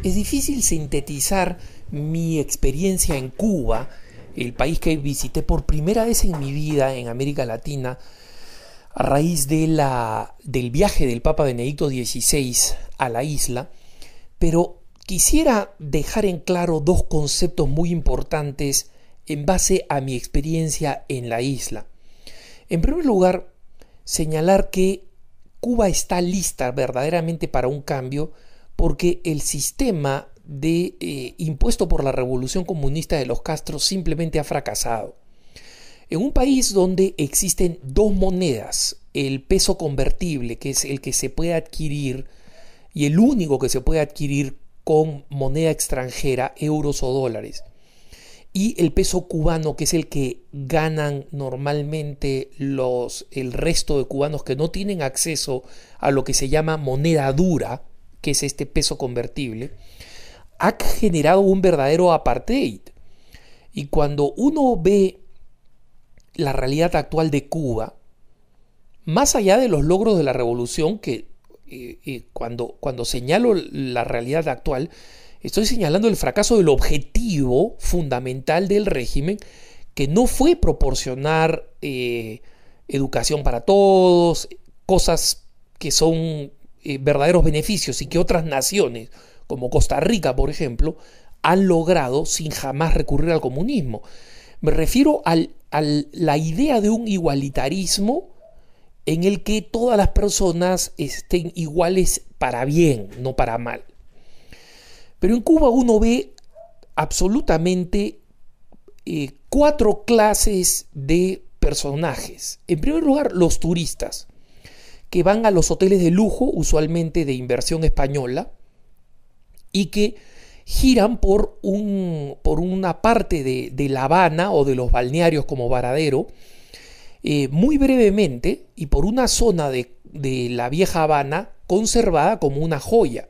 Es difícil sintetizar mi experiencia en Cuba, el país que visité por primera vez en mi vida en América Latina, a raíz del viaje del Papa Benedicto XVI a la isla, pero quisiera dejar en claro dos conceptos muy importantes en base a mi experiencia en la isla. En primer lugar, señalar que Cuba está lista verdaderamente para un cambio porque el sistema impuesto por la revolución comunista de los Castro simplemente ha fracasado. En un país donde existen dos monedas, el peso convertible, que es el que se puede adquirir y el único que se puede adquirir con moneda extranjera, euros o dólares, y el peso cubano, que es el que ganan normalmente el resto de cubanos que no tienen acceso a lo que se llama moneda dura, que es este peso convertible, ha generado un verdadero apartheid. Y cuando uno ve la realidad actual de Cuba, más allá de los logros de la revolución, que cuando señalo la realidad actual, estoy señalando el fracaso del objetivo fundamental del régimen, que no fue proporcionar educación para todos, cosas que son verdaderos beneficios y que otras naciones, como Costa Rica, por ejemplo, han logrado sin jamás recurrir al comunismo. Me refiero a la idea de un igualitarismo en el que todas las personas estén iguales para bien, no para mal. Pero en Cuba uno ve absolutamente cuatro clases de personajes. En primer lugar, los turistas, que van a los hoteles de lujo, usualmente de inversión española, y que giran por una parte de La Habana o de los balnearios como Varadero, muy brevemente, y por una zona de la vieja Habana conservada como una joya.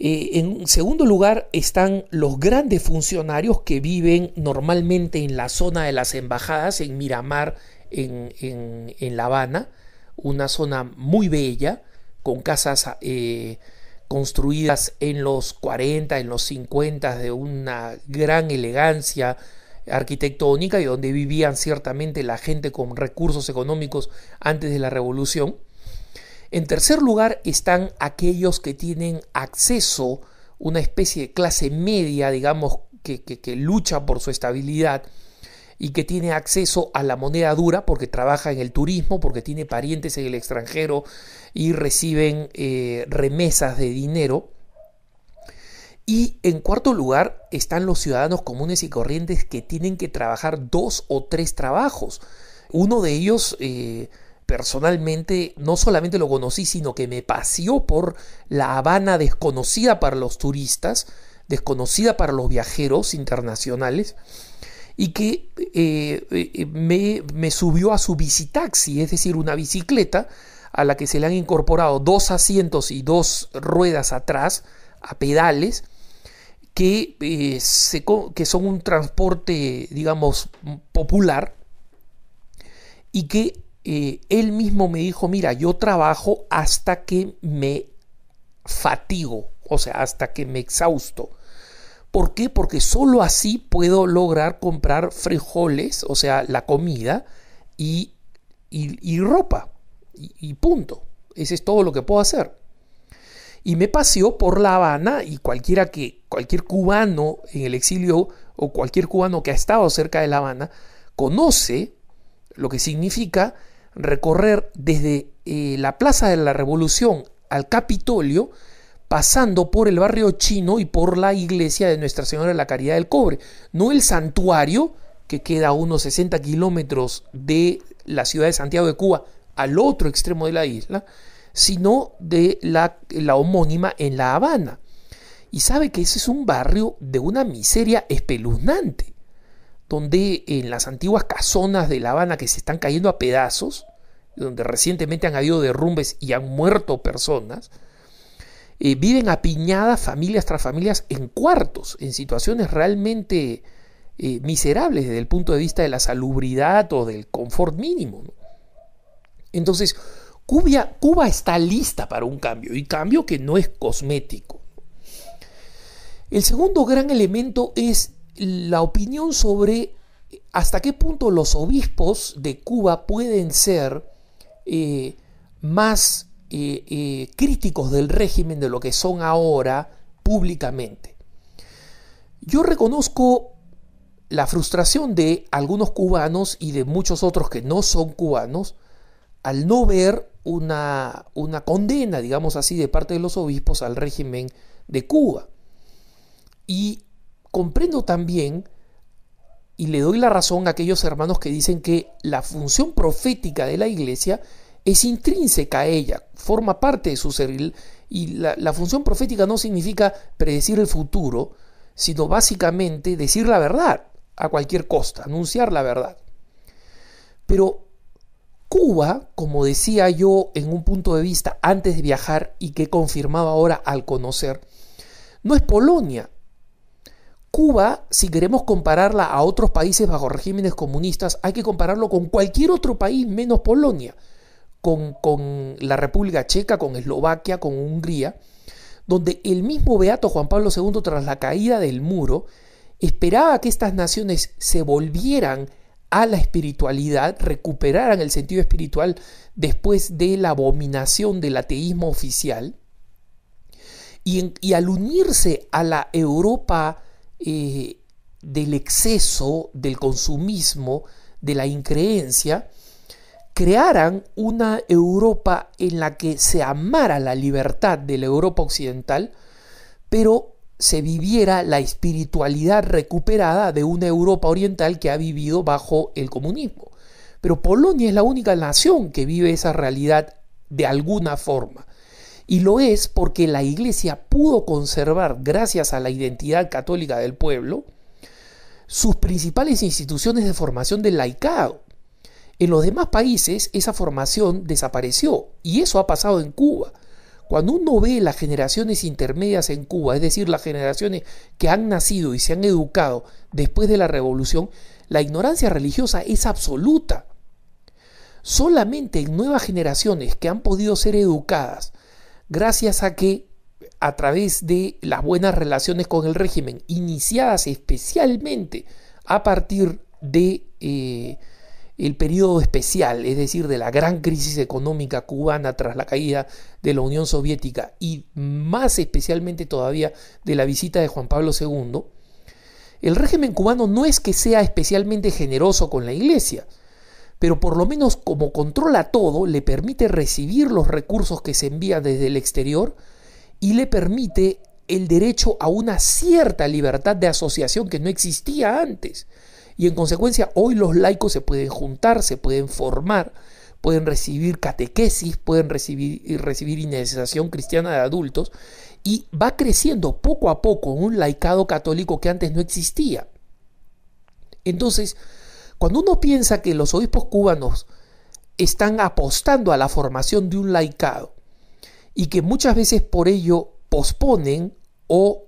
En segundo lugar están los grandes funcionarios que viven normalmente en la zona de las embajadas, en Miramar, en La Habana, una zona muy bella, con casas construidas en los 40, en los 50, de una gran elegancia arquitectónica y donde vivían ciertamente la gente con recursos económicos antes de la revolución. En tercer lugar están aquellos que tienen acceso, una especie de clase media, digamos, que lucha por su estabilidad y que tiene acceso a la moneda dura porque trabaja en el turismo, porque tiene parientes en el extranjero y reciben remesas de dinero. Y en cuarto lugar están los ciudadanos comunes y corrientes que tienen que trabajar 2 o 3 trabajos. Uno de ellos, personalmente, no solamente lo conocí, sino que me paseó por La Habana desconocida para los turistas, desconocida para los viajeros internacionales, y que me subió a su bicitaxi, es decir, una bicicleta a la que se le han incorporado 2 asientos y 2 ruedas atrás, a pedales, que son un transporte, digamos, popular, y que él mismo me dijo, mira, yo trabajo hasta que me fatigo, o sea, hasta que me exhausto. ¿Por qué? Porque solo así puedo lograr comprar frijoles, o sea, la comida, y ropa, y punto. Ese es todo lo que puedo hacer. Y me paseó por La Habana, y cualquier cubano en el exilio o cualquier cubano que ha estado cerca de La Habana conoce lo que significa recorrer desde la Plaza de la Revolución al Capitolio, pasando por el barrio chino y por la iglesia de Nuestra Señora de la Caridad del Cobre. No el santuario, que queda a unos 60 kilómetros de la ciudad de Santiago de Cuba, al otro extremo de la isla, sino de la homónima en La Habana. Y sabe que ese es un barrio de una miseria espeluznante, donde en las antiguas casonas de La Habana que se están cayendo a pedazos, donde recientemente han habido derrumbes y han muerto personas, viven apiñadas familias tras familias en cuartos, en situaciones realmente miserables desde el punto de vista de la salubridad o del confort mínimo, ¿no? Entonces, Cuba está lista para un cambio, y cambio que no es cosmético. El segundo gran elemento es la opinión sobre hasta qué punto los obispos de Cuba pueden ser más críticos del régimen de lo que son ahora públicamente. Yo reconozco la frustración de algunos cubanos y de muchos otros que no son cubanos al no ver una condena, digamos así, de parte de los obispos al régimen de Cuba. Y comprendo también, y le doy la razón a aquellos hermanos que dicen que la función profética de la Iglesia es intrínseca a ella, forma parte de su ser. Y la función profética no significa predecir el futuro, sino básicamente decir la verdad a cualquier costa, anunciar la verdad. Pero Cuba, como decía yo en un punto de vista antes de viajar y que he confirmado ahora al conocer, no es Polonia. Cuba, si queremos compararla a otros países bajo regímenes comunistas, hay que compararlo con cualquier otro país menos Polonia, con la República Checa, con Eslovaquia, con Hungría, donde el mismo beato Juan Pablo II, tras la caída del muro, esperaba que estas naciones se volvieran a la espiritualidad, recuperaran el sentido espiritual después de la abominación del ateísmo oficial, y al unirse a la Europa del exceso, del consumismo, de la increencia, crearan una Europa en la que se amara la libertad de la Europa occidental, pero se viviera la espiritualidad recuperada de una Europa oriental que ha vivido bajo el comunismo. Pero Polonia es la única nación que vive esa realidad de alguna forma. Y lo es porque la Iglesia pudo conservar, gracias a la identidad católica del pueblo, sus principales instituciones de formación del laicado. En los demás países esa formación desapareció, y eso ha pasado en Cuba. Cuando uno ve las generaciones intermedias en Cuba, es decir, las generaciones que han nacido y se han educado después de la revolución, la ignorancia religiosa es absoluta. Solamente en nuevas generaciones que han podido ser educadas gracias a que, a través de las buenas relaciones con el régimen, iniciadas especialmente a partir de el periodo especial, es decir, de la gran crisis económica cubana tras la caída de la Unión Soviética y más especialmente todavía de la visita de Juan Pablo II, el régimen cubano no es que sea especialmente generoso con la Iglesia, pero por lo menos como controla todo, le permite recibir los recursos que se envían desde el exterior y le permite el derecho a una cierta libertad de asociación que no existía antes. Y en consecuencia hoy los laicos se pueden juntar, se pueden formar, pueden recibir catequesis, pueden recibir iniciación cristiana de adultos, y va creciendo poco a poco un laicado católico que antes no existía. Entonces, cuando uno piensa que los obispos cubanos están apostando a la formación de un laicado y que muchas veces por ello posponen o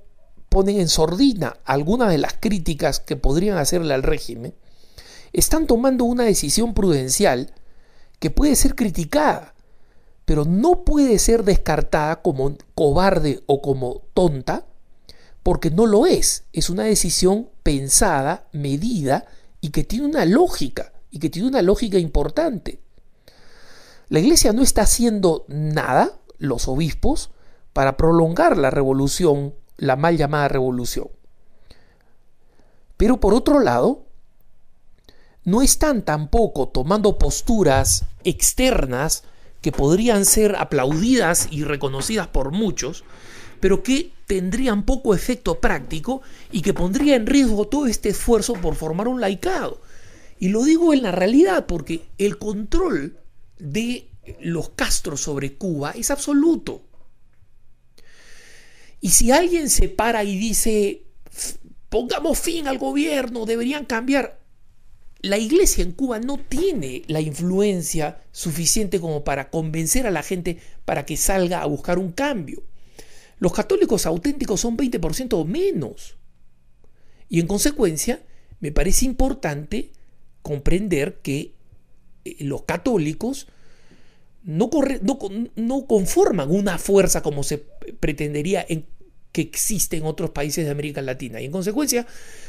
ponen en sordina algunas de las críticas que podrían hacerle al régimen, están tomando una decisión prudencial que puede ser criticada, pero no puede ser descartada como cobarde o como tonta, porque no lo es. Es una decisión pensada, medida y que tiene una lógica, importante. La Iglesia no está haciendo nada, los obispos, para prolongar la revolución, la mal llamada revolución. Pero por otro lado, no están tampoco tomando posturas externas que podrían ser aplaudidas y reconocidas por muchos, pero que tendrían poco efecto práctico y que pondría en riesgo todo este esfuerzo por formar un laicado. Y lo digo en la realidad porque el control de los Castros sobre Cuba es absoluto. Y si alguien se para y dice, pongamos fin al gobierno, deberían cambiar, la Iglesia en Cuba no tiene la influencia suficiente como para convencer a la gente para que salga a buscar un cambio. Los católicos auténticos son 20% o menos. Y en consecuencia, me parece importante comprender que los católicos no conforman una fuerza como se pretendería en que existe en otros países de América Latina. Y en consecuencia,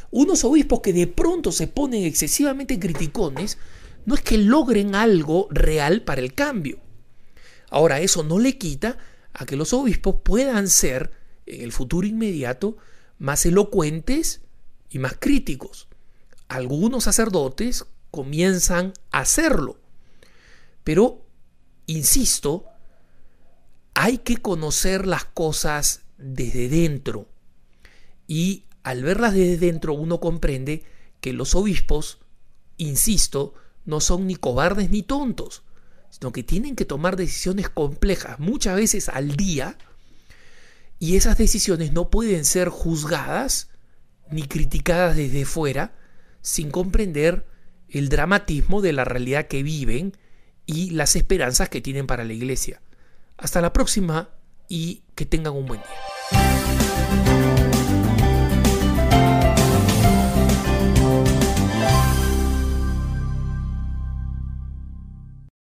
unos obispos que de pronto se ponen excesivamente criticones, no es que logren algo real para el cambio. Ahora, eso no le quita a que los obispos puedan ser, en el futuro inmediato, más elocuentes y más críticos. Algunos sacerdotes comienzan a hacerlo. Pero, insisto, hay que conocer las cosas desde dentro. Y al verlas desde dentro uno comprende que los obispos, insisto, no son ni cobardes ni tontos, sino que tienen que tomar decisiones complejas, muchas veces al día, y esas decisiones no pueden ser juzgadas ni criticadas desde fuera sin comprender el dramatismo de la realidad que viven y las esperanzas que tienen para la Iglesia. Hasta la próxima y que tengan un buen día.